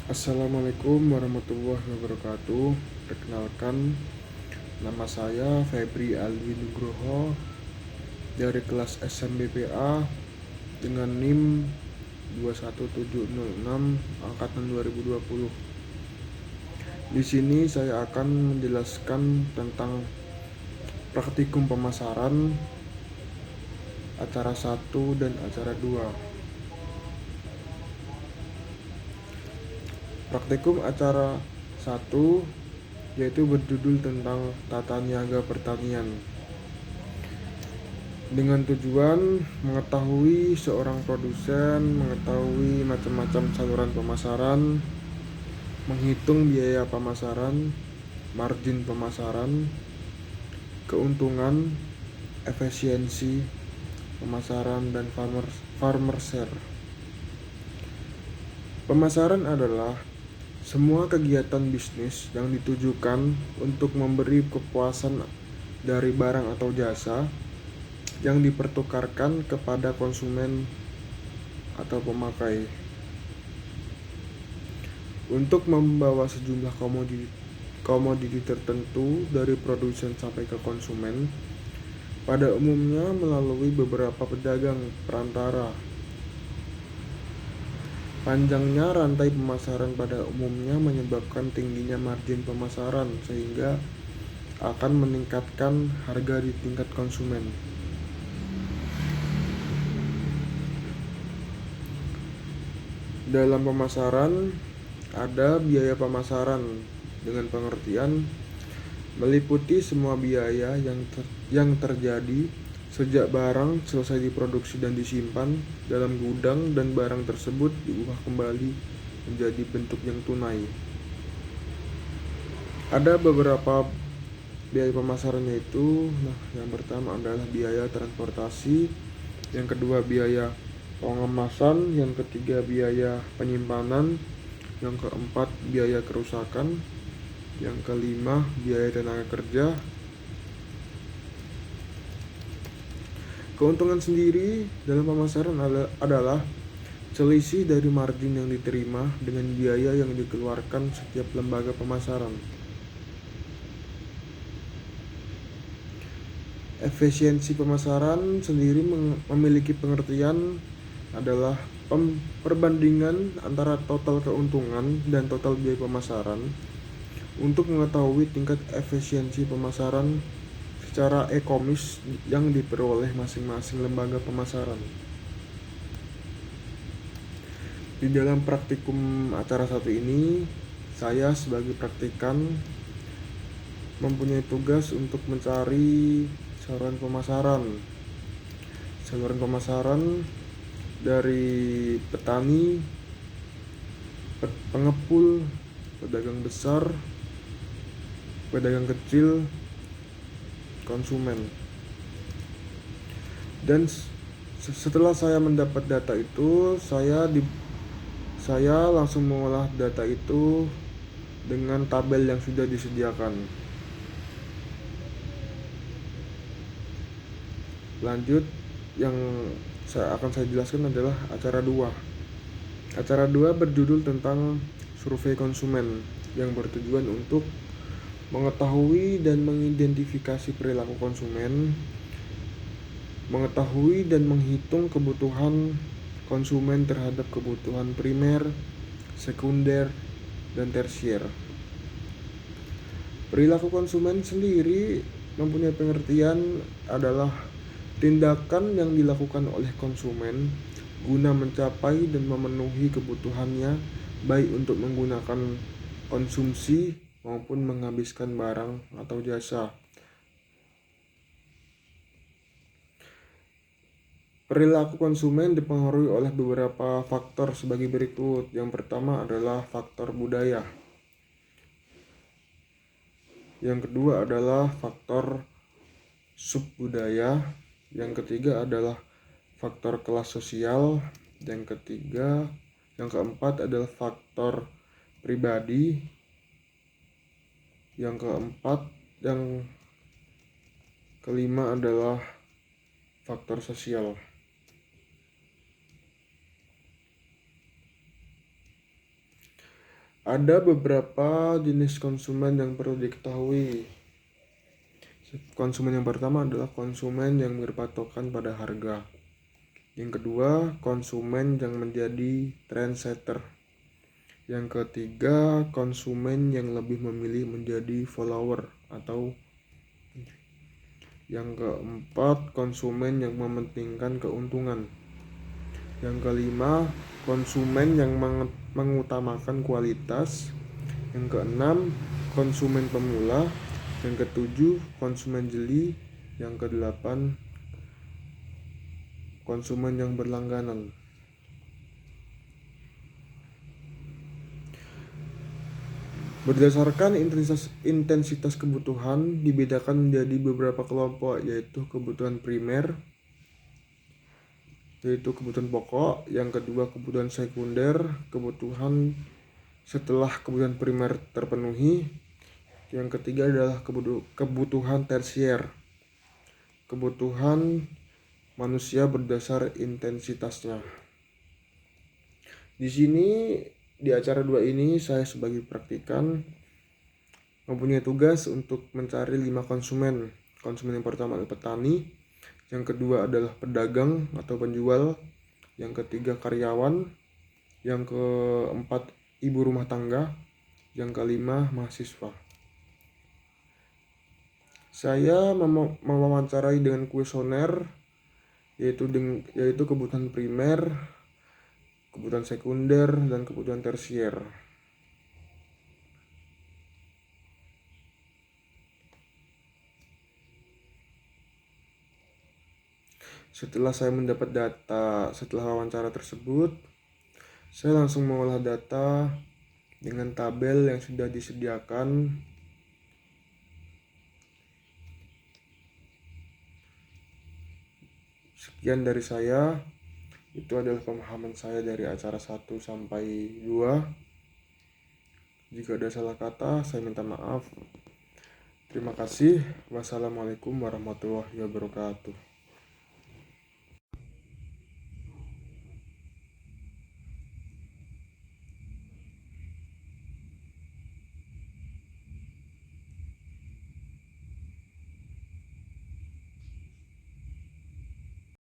Assalamualaikum warahmatullahi wabarakatuh. Perkenalkan, nama saya Febri Alwi Nugroho dari kelas SMBPA dengan NIM 21706 angkatan 2020. Di sini saya akan menjelaskan tentang praktikum pemasaran acara 1 dan acara 2. Praktikum acara 1 yaitu berjudul tentang tata niaga pertanian, dengan tujuan mengetahui seorang produsen, mengetahui macam-macam saluran pemasaran, menghitung biaya pemasaran, margin pemasaran, keuntungan, efisiensi pemasaran, dan farmer share. Pemasaran adalah semua kegiatan bisnis yang ditujukan untuk memberi kepuasan dari barang atau jasa yang dipertukarkan kepada konsumen atau pemakai untuk membawa sejumlah komoditi tertentu dari produsen sampai ke konsumen, pada umumnya melalui beberapa pedagang perantara. Panjangnya rantai pemasaran pada umumnya menyebabkan tingginya margin pemasaran sehingga akan meningkatkan harga di tingkat konsumen. Dalam pemasaran ada biaya pemasaran dengan pengertian meliputi semua biaya yang terjadi sejak barang selesai diproduksi dan disimpan dalam gudang dan barang tersebut diubah kembali menjadi bentuk yang tunai. Ada beberapa biaya pemasaran yaitu, yang pertama adalah biaya transportasi, yang kedua biaya pengemasan, yang ketiga biaya penyimpanan, yang keempat biaya kerusakan, yang kelima biaya tenaga kerja. Keuntungan sendiri dalam pemasaran adalah selisih dari margin yang diterima dengan biaya yang dikeluarkan setiap lembaga pemasaran. Efisiensi pemasaran sendiri memiliki pengertian adalah perbandingan antara total keuntungan dan total biaya pemasaran untuk mengetahui tingkat efisiensi pemasaran secara ekonomis yang diperoleh masing-masing lembaga pemasaran. Di dalam praktikum acara satu ini, saya sebagai praktikan mempunyai tugas untuk mencari saluran pemasaran dari petani, pengepul, pedagang besar, pedagang kecil, konsumen. Dan setelah saya mendapat data itu, saya langsung mengolah data itu dengan tabel yang sudah disediakan. Lanjut, yang akan saya jelaskan adalah acara 2. Acara 2 berjudul tentang survei konsumen yang bertujuan untuk mengetahui dan mengidentifikasi perilaku konsumen, mengetahui dan menghitung kebutuhan konsumen terhadap kebutuhan primer, sekunder, dan tersier. Perilaku konsumen sendiri mempunyai pengertian adalah tindakan yang dilakukan oleh konsumen guna mencapai dan memenuhi kebutuhannya, baik untuk menggunakan konsumsi maupun menghabiskan barang atau jasa. Perilaku konsumen dipengaruhi oleh beberapa faktor sebagai berikut. Yang pertama adalah faktor budaya. Yang kedua adalah faktor subbudaya. Yang ketiga adalah faktor kelas sosial. Yang keempat adalah faktor pribadi. Yang kelima adalah faktor sosial. Ada beberapa jenis konsumen yang perlu diketahui. Konsumen yang pertama adalah konsumen yang berpatokan pada harga. Yang kedua, konsumen yang menjadi trendsetter. Yang ketiga, konsumen yang lebih memilih menjadi follower atau yang keempat, konsumen yang mementingkan keuntungan. Yang kelima, konsumen yang mengutamakan kualitas. Yang keenam, konsumen pemula. Yang ketujuh, konsumen jeli. Yang kedelapan, konsumen yang berlangganan. Berdasarkan intensitas kebutuhan dibedakan menjadi beberapa kelompok, yaitu kebutuhan primer, yaitu kebutuhan pokok. Yang kedua, kebutuhan sekunder, kebutuhan setelah kebutuhan primer terpenuhi. Yang ketiga adalah kebutuhan tersier, kebutuhan manusia berdasar intensitasnya. Di sini di acara 2 ini saya sebagai praktikan mempunyai tugas untuk mencari 5 konsumen. Konsumen yang pertama adalah petani, yang kedua adalah pedagang atau penjual, yang ketiga karyawan, yang keempat ibu rumah tangga, yang kelima mahasiswa. Saya mewawancarai dengan kuesioner yaitu kebutuhan primer, kebutuhan sekunder, dan kebutuhan tersier. Setelah saya mendapat data setelah wawancara tersebut, saya langsung mengolah data dengan tabel yang sudah disediakan. Sekian dari saya. Itu adalah pemahaman saya dari acara 1 sampai 2. Jika ada salah kata, saya minta maaf. Terima kasih. Wassalamualaikum warahmatullahi wabarakatuh.